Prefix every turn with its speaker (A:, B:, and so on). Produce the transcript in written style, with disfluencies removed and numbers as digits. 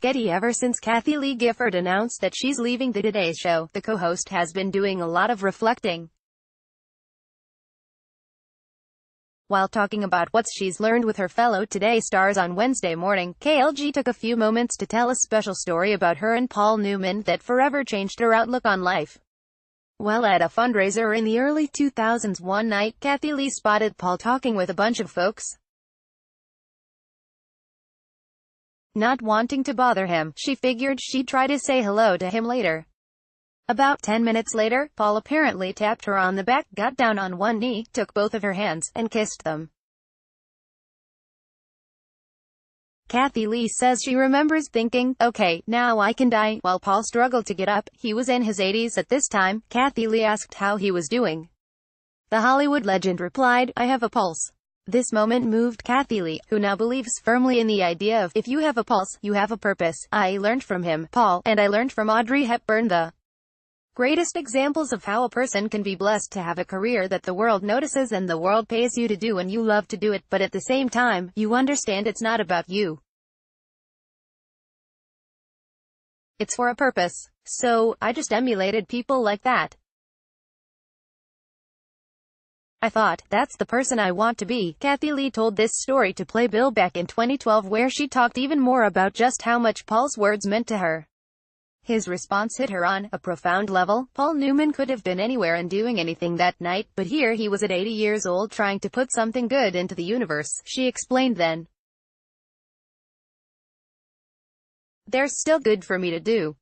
A: Getty Ever since Kathie Lee Gifford announced that she's leaving the Today Show, the co-host has been doing a lot of reflecting. While talking about what she's learned with her fellow Today stars on Wednesday morning, KLG took a few moments to tell a special story about her and Paul Newman that forever changed her outlook on life. While at a fundraiser in the early 2000s one night, Kathie Lee spotted Paul talking with a bunch of folks. Not wanting to bother him, she figured she'd try to say hello to him later. About 10 minutes later, Paul apparently tapped her on the back, got down on one knee, took both of her hands, and kissed them. Kathie Lee says she remembers thinking, "Okay, now I can die." While Paul struggled to get up, he was in his 80s at this time. Kathie Lee asked how he was doing. The Hollywood legend replied, "I have a pulse." This moment moved Kathie Lee, who now believes firmly in the idea of, if you have a pulse, you have a purpose. I learned from him, Paul, and I learned from Audrey Hepburn, the greatest examples of how a person can be blessed to have a career that the world notices and the world pays you to do and you love to do it, but at the same time, you understand it's not about you. It's for a purpose. So, I just emulated people like that. I thought, that's the person I want to be. Kathie Lee told this story to Playbill back in 2012, where she talked even more about just how much Paul's words meant to her. His response hit her on a profound level. Paul Newman could have been anywhere and doing anything that night, but here he was at 80 years old trying to put something good into the universe. She explained then, "There's still good for me to do.